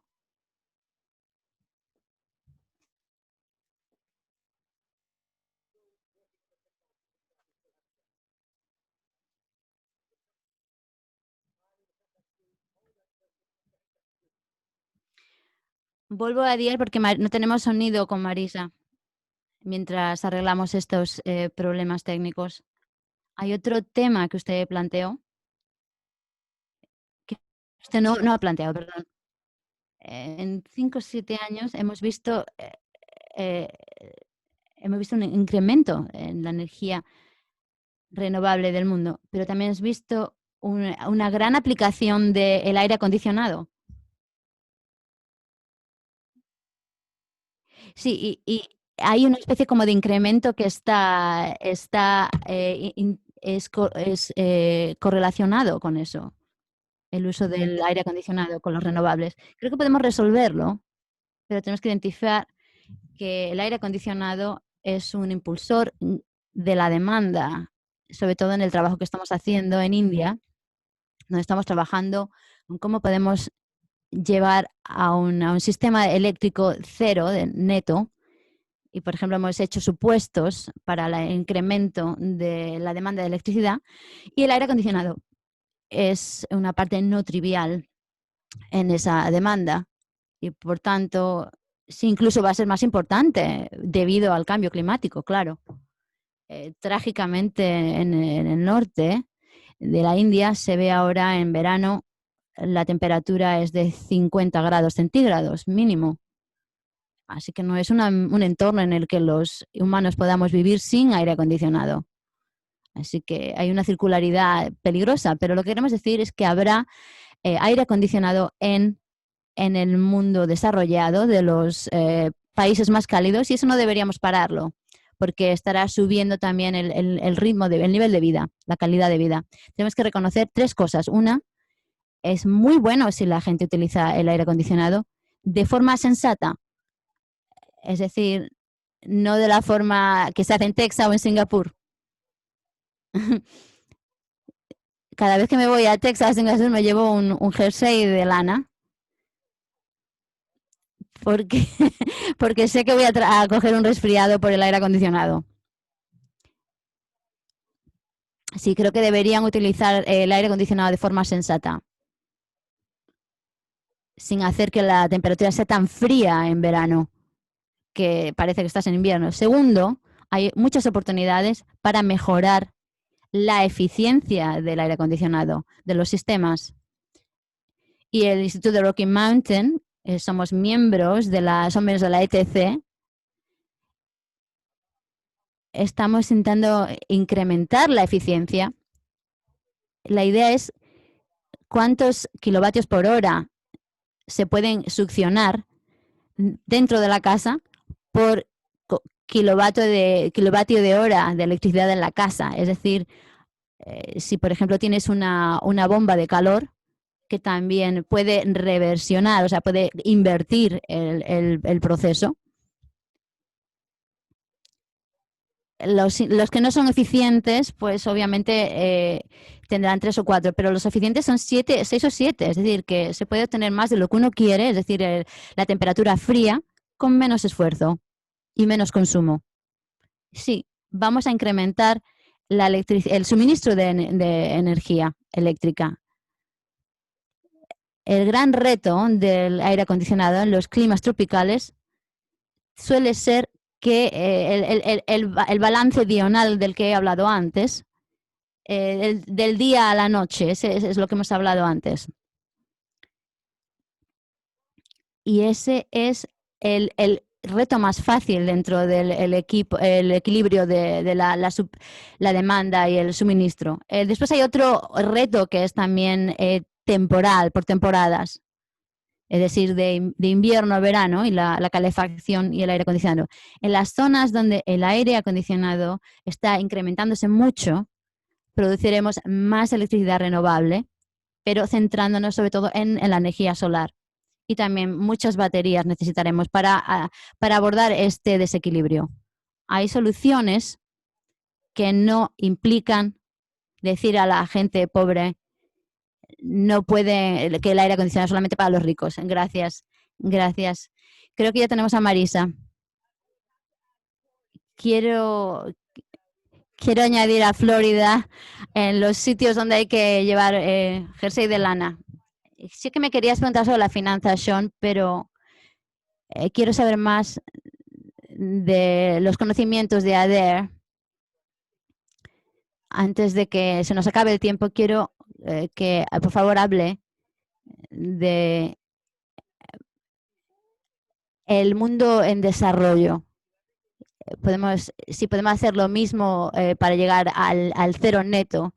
Vuelvo a Adier porque no tenemos sonido con Marisa mientras arreglamos estos problemas técnicos. Hay otro tema que usted planteó, que usted no ha planteado, perdón. En 5 o 7 años eh, hemos visto un incremento en la energía renovable del mundo, pero también hemos visto una gran aplicación del aire acondicionado. Sí, y hay una especie como de incremento que es correlacionado con eso, el uso del aire acondicionado con los renovables. Creo que podemos resolverlo, pero tenemos que identificar que el aire acondicionado es un impulsor de la demanda, sobre todo en el trabajo que estamos haciendo en India, donde estamos trabajando en cómo podemos llevar a un sistema eléctrico cero, neto, y por ejemplo hemos hecho supuestos para el incremento de la demanda de electricidad, y el aire acondicionado es una parte no trivial en esa demanda y por tanto sí, incluso va a ser más importante debido al cambio climático, claro. Trágicamente en el norte de la India se ve ahora en verano la temperatura es de 50 grados centígrados mínimo. Así que no es un entorno en el que los humanos podamos vivir sin aire acondicionado. Así que hay una circularidad peligrosa, pero lo que queremos decir es que habrá aire acondicionado en el mundo desarrollado de los países más cálidos y eso no deberíamos pararlo porque estará subiendo también el ritmo, el nivel de vida, la calidad de vida. Tenemos que reconocer tres cosas. Una, es muy bueno si la gente utiliza el aire acondicionado de forma sensata, es decir, no de la forma que se hace en Texas o en Singapur. Cada vez que me voy a Texas, o Singapur, me llevo un jersey de lana porque, porque sé que voy a coger un resfriado por el aire acondicionado. Sí, creo que deberían utilizar el aire acondicionado de forma sensata, sin hacer que la temperatura sea tan fría en verano, que parece que estás en invierno. Segundo, hay muchas oportunidades para mejorar la eficiencia del aire acondicionado, de los sistemas. Y el Instituto de Rocky Mountain, somos miembros de la ETC, estamos intentando incrementar la eficiencia. La idea es cuántos kilovatios por hora se pueden succionar dentro de la casa por kilovatio de hora de electricidad en la casa. Es decir, si por ejemplo tienes una bomba de calor que también puede reversionar, o sea, puede invertir el proceso. Los que no son eficientes, pues obviamente tendrán 3 o 4, pero los eficientes son 6 o 7, es decir, que se puede obtener más de lo que uno quiere, es decir, la temperatura fría con menos esfuerzo y menos consumo. Sí, vamos a incrementar el suministro de energía eléctrica. El gran reto del aire acondicionado en los climas tropicales suele ser que el balance diurnal del que he hablado antes, del día a la noche, ese es lo que hemos hablado antes. Y ese es el reto más fácil dentro del equilibrio de la demanda y el suministro. Después hay otro reto que es también temporal, por temporadas. Es decir, de invierno a verano y la calefacción y el aire acondicionado. En las zonas donde el aire acondicionado está incrementándose mucho, produciremos más electricidad renovable, pero centrándonos sobre todo en la energía solar. Y también muchas baterías necesitaremos para abordar este desequilibrio. Hay soluciones que no implican decir a la gente pobre no puede, que el aire acondicionado es solamente para los ricos. Gracias, gracias. Creo que ya tenemos a Marisa. Quiero añadir a Florida en los sitios donde hay que llevar jersey de lana. Sí que me querías preguntar sobre la finanza, Sean, pero quiero saber más de los conocimientos de Adair. Antes de que se nos acabe el tiempo, quiero que por favor hable de el mundo en desarrollo. Si podemos hacer lo mismo para llegar al cero neto,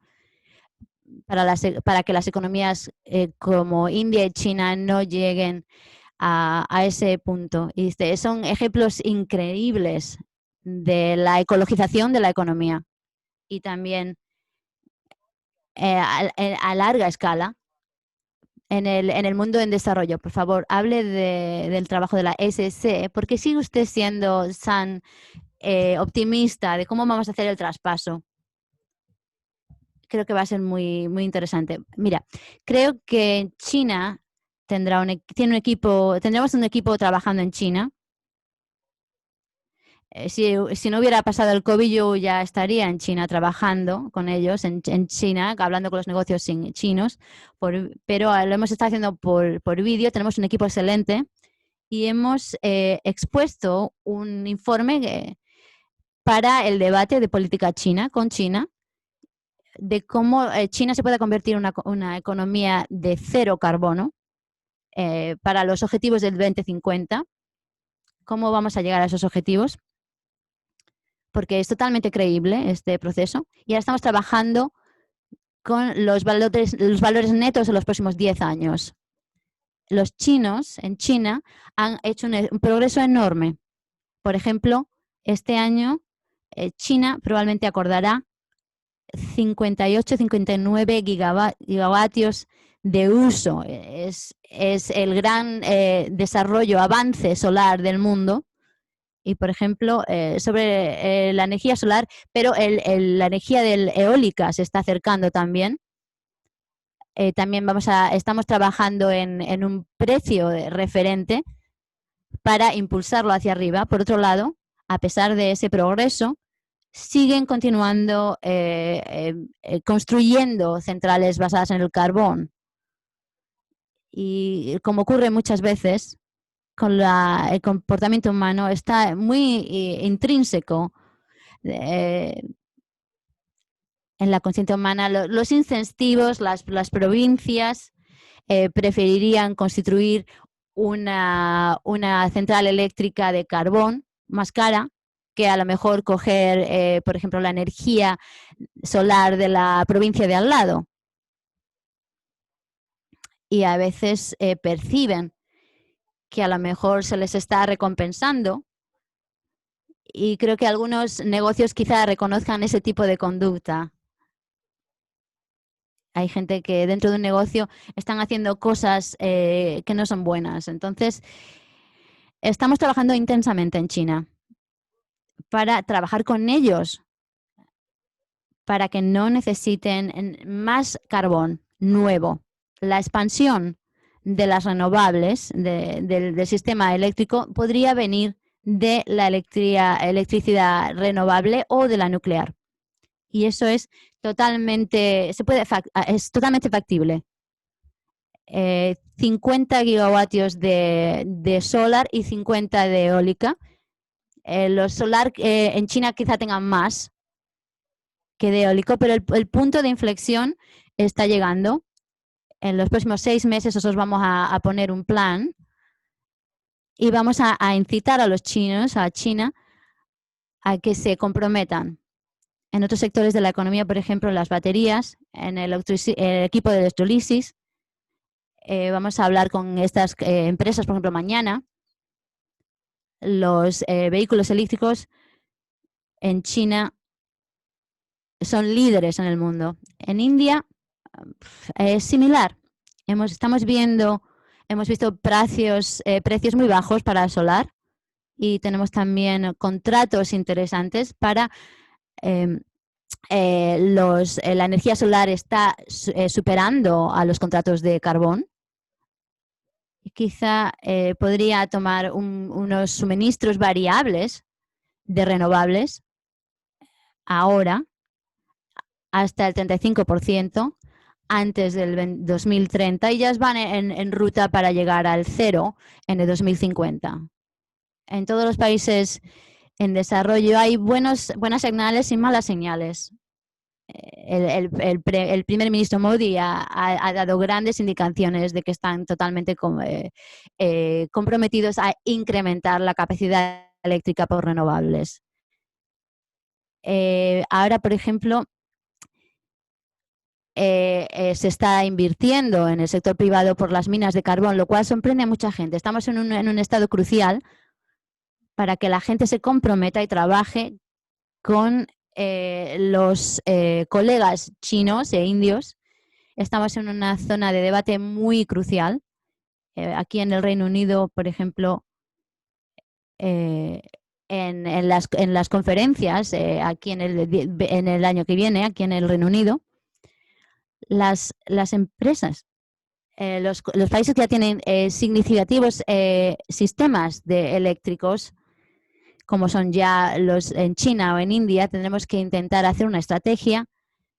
para que las economías como India y China no lleguen a ese punto. Y son ejemplos increíbles de la ecologización de la economía y también a larga escala en el mundo en desarrollo. Por favor, hable del trabajo de la SC. ¿Por qué sigue usted siendo tan optimista de cómo vamos a hacer el traspaso? Creo que va a ser muy, muy interesante. Mira, creo que China tendremos un equipo trabajando en China. Si no hubiera pasado el COVID, yo ya estaría en China trabajando con ellos, en China, hablando con los negocios chinos, pero lo hemos estado haciendo por vídeo. Tenemos un equipo excelente y hemos expuesto un informe para el debate de política china con China, de cómo China se puede convertir en una economía de cero carbono para los objetivos del 2050. ¿Cómo vamos a llegar a esos objetivos? Porque es totalmente creíble este proceso. Y ahora estamos trabajando con los valores netos en los próximos 10 años. Los chinos en China han hecho un progreso enorme. Por ejemplo, este año China probablemente acordará 58-59 gigavatios de uso. Es el gran desarrollo, avance solar del mundo. Y, por ejemplo, sobre la energía solar, pero la energía eólica se está acercando también. También estamos trabajando en un precio referente para impulsarlo hacia arriba. Por otro lado, a pesar de ese progreso, siguen continuando construyendo centrales basadas en el carbón. Y como ocurre muchas veces, con el comportamiento humano está muy intrínseco en la conciencia humana. Los incentivos, las provincias preferirían constituir una central eléctrica de carbón más cara que a lo mejor coger, por ejemplo, la energía solar de la provincia de al lado. Y a veces perciben que a lo mejor se les está recompensando. Y creo que algunos negocios quizá reconozcan ese tipo de conducta. Hay gente que dentro de un negocio están haciendo cosas que no son buenas. Entonces, estamos trabajando intensamente en China para trabajar con ellos para que no necesiten más carbón nuevo. La expansión de las renovables del sistema eléctrico podría venir de la electricidad renovable o de la nuclear. Y eso es totalmente factible. 50 gigavatios de solar y 50 de eólica. Los solar en China quizá tengan más que de eólico, pero el punto de inflexión está llegando. En los próximos 6 meses nosotros vamos a poner un plan y vamos a incitar a los chinos, a China, a que se comprometan. En otros sectores de la economía, por ejemplo, las baterías, en el equipo de electrolisis, vamos a hablar con estas empresas, por ejemplo, mañana. Los vehículos eléctricos en China son líderes en el mundo. En India es similar. Hemos visto precios muy bajos para el solar y tenemos también contratos interesantes para la energía solar está superando a los contratos de carbón. Y quizá podría tomar unos suministros variables de renovables ahora hasta el 35% antes del 2030 y ya van en ruta para llegar al cero en el 2050. En todos los países en desarrollo hay buenas señales y malas señales. El primer ministro Modi ha dado grandes indicaciones de que están totalmente comprometidos a incrementar la capacidad eléctrica por renovables. Ahora, por ejemplo, se está invirtiendo en el sector privado por las minas de carbón, lo cual sorprende a mucha gente. Estamos en un estado crucial para que la gente se comprometa y trabaje con los colegas chinos e indios. Estamos en una zona de debate muy crucial. Aquí en el Reino Unido, por ejemplo, en las conferencias, aquí en el año que viene, aquí en el Reino Unido, las empresas, los países que ya tienen significativos sistemas eléctricos, como son ya los en China o en India, tendremos que intentar hacer una estrategia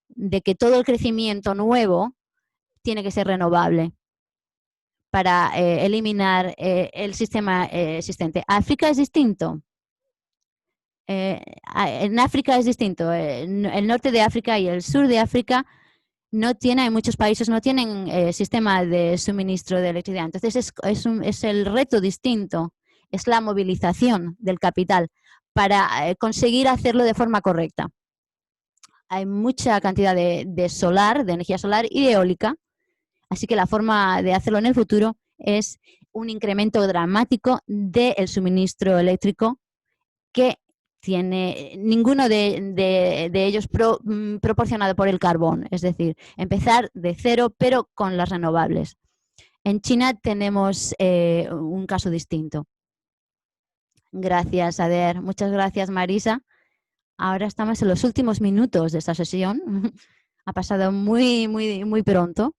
de que todo el crecimiento nuevo tiene que ser renovable para eliminar el sistema existente. África es distinto. En África es distinto. El norte de África y el sur de África no tienen, muchos países no tienen sistema de suministro de electricidad. Entonces es el reto distinto, es la movilización del capital para conseguir hacerlo de forma correcta. Hay mucha cantidad de solar, de energía solar y de eólica, así que la forma de hacerlo en el futuro es un incremento dramático del suministro eléctrico que tiene ninguno de ellos proporcionado por el carbón, es decir, empezar de cero pero con las renovables. En China tenemos un caso distinto. Gracias, Ader. Muchas gracias, Marisa. Ahora estamos en los últimos minutos de esta sesión. Ha pasado muy, muy, muy pronto.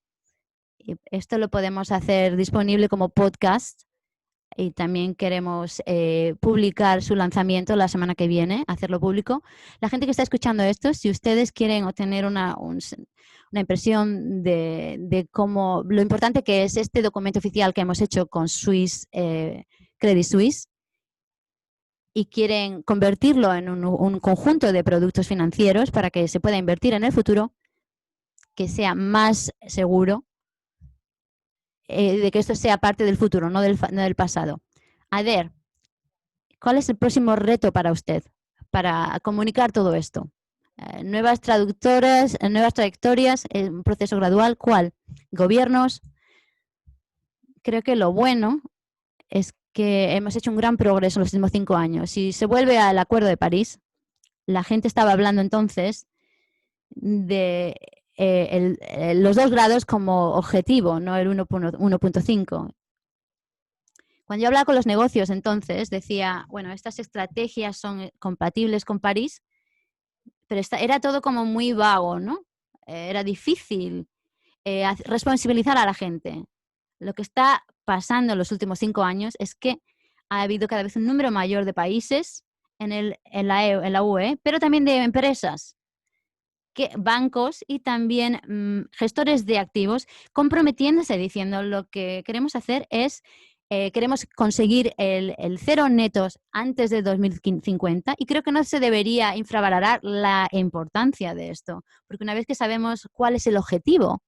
Esto lo podemos hacer disponible como podcast y también queremos publicar su lanzamiento la semana que viene, hacerlo público. La gente que está escuchando esto, si ustedes quieren obtener una impresión de cómo lo importante que es este documento oficial que hemos hecho con Credit Suisse y quieren convertirlo en un conjunto de productos financieros para que se pueda invertir en el futuro, que sea más seguro, de que esto sea parte del futuro, no del pasado. Ader, ¿cuál es el próximo reto para usted para comunicar todo esto? Nuevas traductoras, nuevas trayectorias, un proceso gradual, ¿cuál? Gobiernos. Creo que lo bueno es que hemos hecho un gran progreso en los últimos 5 años. Si se vuelve al Acuerdo de París, la gente estaba hablando entonces de los 2 grados como objetivo, no el 1.5. Cuando yo hablaba con los negocios entonces, decía, bueno, estas estrategias son compatibles con París, pero era todo como muy vago, ¿no? Era difícil responsabilizar a la gente. Lo que está pasando en los últimos 5 años es que ha habido cada vez un número mayor de países en la UE, pero también de empresas, bancos y también gestores de activos comprometiéndose diciendo lo que queremos hacer es queremos conseguir el cero netos antes de 2050 y creo que no se debería infravalorar la importancia de esto, porque una vez que sabemos cuál es el objetivo,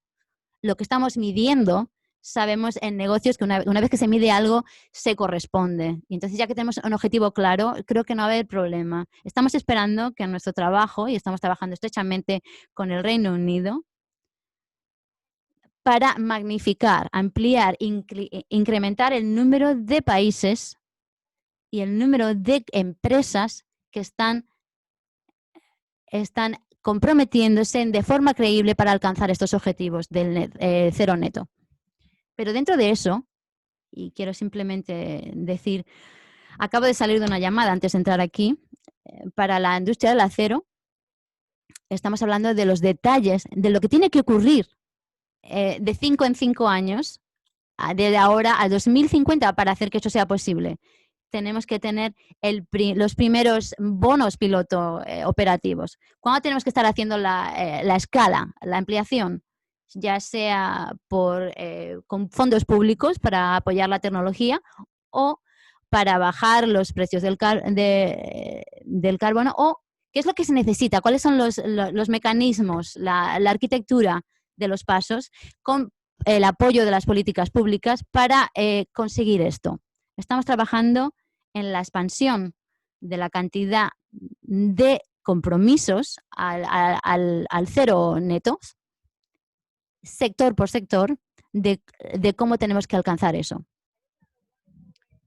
lo que estamos midiendo, sabemos en negocios que una vez que se mide algo, se corresponde. Y entonces ya que tenemos un objetivo claro, creo que no va a haber problema. Estamos esperando que nuestro trabajo, y estamos trabajando estrechamente con el Reino Unido, para magnificar, ampliar, incrementar el número de países y el número de empresas que están comprometiéndose de forma creíble para alcanzar estos objetivos del cero neto. Pero dentro de eso, y quiero simplemente decir, acabo de salir de una llamada antes de entrar aquí, para la industria del acero, estamos hablando de los detalles, de lo que tiene que ocurrir de 5 en 5 años, desde ahora a 2050, para hacer que esto sea posible. Tenemos que tener los primeros bonos piloto operativos. ¿Cuándo tenemos que estar haciendo la escala, la ampliación? Ya sea con fondos públicos para apoyar la tecnología o para bajar los precios del carbono, o qué es lo que se necesita, cuáles son los mecanismos, la arquitectura de los pasos con el apoyo de las políticas públicas para conseguir esto. Estamos trabajando en la expansión de la cantidad de compromisos al cero netos sector por sector de cómo tenemos que alcanzar eso.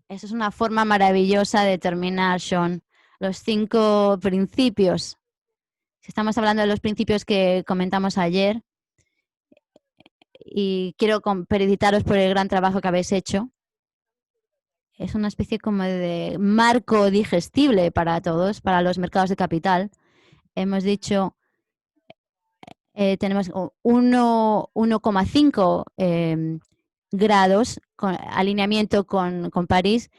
Esa es una forma maravillosa de terminar, Sean. Los 5 principios. Si estamos hablando de los principios que comentamos ayer, y quiero felicitaros por el gran trabajo que habéis hecho. Es una especie como de marco digestible para todos, para los mercados de capital. Hemos dicho, tenemos 1,5 grados, alineamiento con París.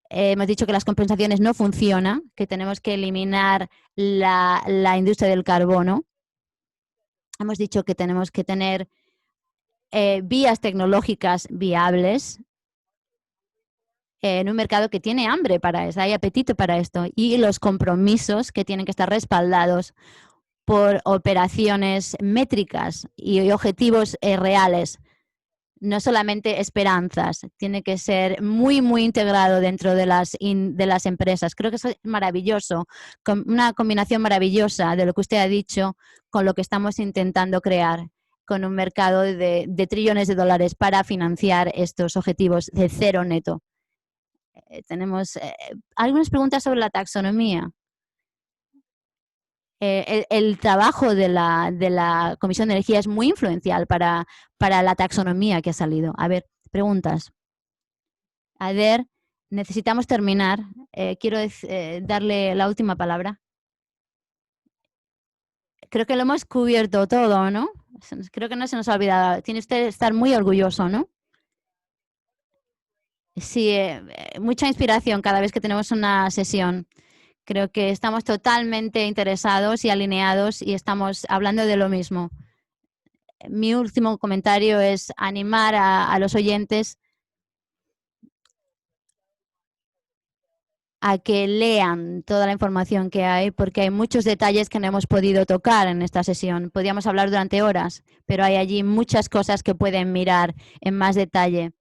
Hemos dicho que las compensaciones no funcionan, que tenemos que eliminar la industria del carbono. Hemos dicho que tenemos que tener vías tecnológicas viables en un mercado que tiene hambre para eso, hay apetito para esto, y los compromisos que tienen que estar respaldados por operaciones métricas y objetivos reales, no solamente esperanzas. Tiene que ser muy, muy integrado dentro de las empresas. Creo que es maravilloso, una combinación maravillosa de lo que usted ha dicho con lo que estamos intentando crear, con un mercado de trillones de dólares para financiar estos objetivos de cero neto. Tenemos algunas preguntas sobre la taxonomía. El trabajo de la Comisión de Energía es muy influencial para la taxonomía que ha salido. A ver, preguntas. A ver, necesitamos terminar. Quiero darle la última palabra. Creo que lo hemos cubierto todo, ¿no? Creo que no se nos ha olvidado. Tiene usted que estar muy orgulloso, ¿no? Sí, mucha inspiración cada vez que tenemos una sesión. Creo que estamos totalmente interesados y alineados y estamos hablando de lo mismo. Mi último comentario es animar a los oyentes a que lean toda la información que hay, porque hay muchos detalles que no hemos podido tocar en esta sesión. Podríamos hablar durante horas, pero hay allí muchas cosas que pueden mirar en más detalle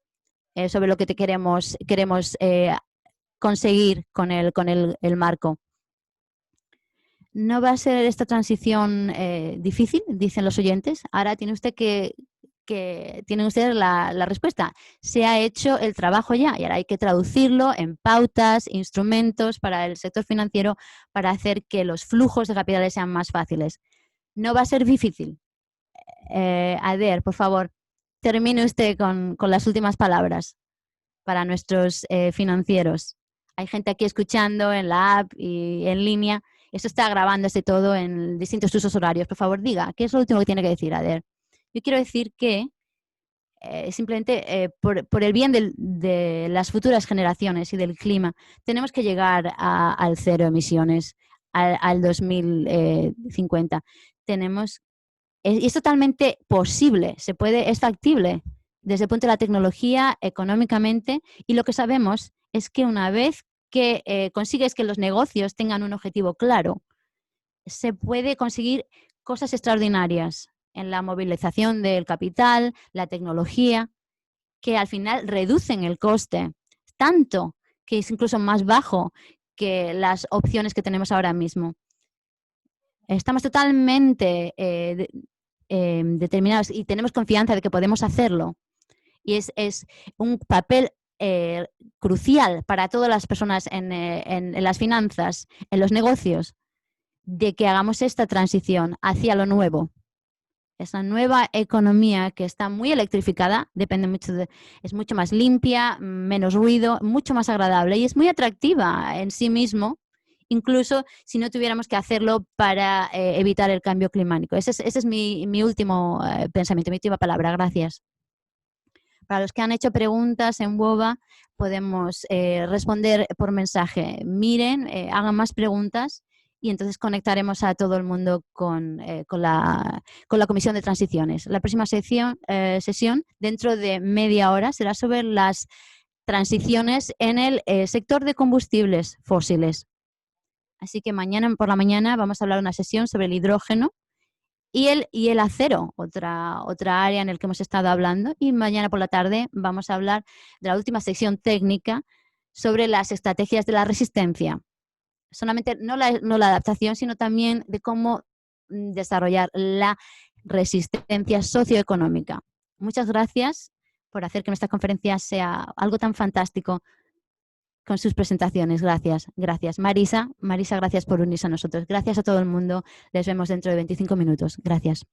sobre lo que queremos conseguir con el marco. ¿No va a ser esta transición difícil? Dicen los oyentes. Ahora tiene usted tienen ustedes la respuesta. Se ha hecho el trabajo ya y ahora hay que traducirlo en pautas, instrumentos para el sector financiero para hacer que los flujos de capitales sean más fáciles. No va a ser difícil. Ader, por favor, termine usted con las últimas palabras para nuestros financieros. Hay gente aquí escuchando en la app y en línea. Esto está grabándose todo en distintos usos horarios. Por favor, diga, ¿qué es lo último que tiene que decir, Ader? Yo quiero decir que simplemente por el bien de las futuras generaciones y del clima, tenemos que llegar al cero emisiones, al 2050. Es totalmente posible, es factible desde el punto de la tecnología, económicamente, y lo que sabemos es que una vez que consigues que los negocios tengan un objetivo claro, se puede conseguir cosas extraordinarias en la movilización del capital, la tecnología, que al final reducen el coste, tanto que es incluso más bajo que las opciones que tenemos ahora mismo. Estamos totalmente determinados y tenemos confianza de que podemos hacerlo. Y es un papel crucial para todas las personas en las finanzas, en los negocios, de que hagamos esta transición hacia lo nuevo. Esa nueva economía que está muy electrificada, depende mucho es mucho más limpia, menos ruido, mucho más agradable y es muy atractiva en sí mismo, incluso si no tuviéramos que hacerlo para evitar el cambio climático. Ese es mi último pensamiento, mi última palabra. Gracias. Para los que han hecho preguntas en WOBA, podemos responder por mensaje. Miren, hagan más preguntas y entonces conectaremos a todo el mundo con la Comisión de Transiciones. La próxima sesión, dentro de media hora, será sobre las transiciones en el sector de combustibles fósiles. Así que mañana por la mañana vamos a hablar de una sesión sobre el hidrógeno y el acero, otra área en la que hemos estado hablando. Y mañana por la tarde vamos a hablar de la última sección técnica sobre las estrategias de la resistencia. Solamente no la adaptación, sino también de cómo desarrollar la resistencia socioeconómica. Muchas gracias por hacer que nuestra conferencia sea algo tan fantástico con sus presentaciones. Gracias, gracias. Marisa, gracias por unirse a nosotros. Gracias a todo el mundo. Les vemos dentro de 25 minutos. Gracias.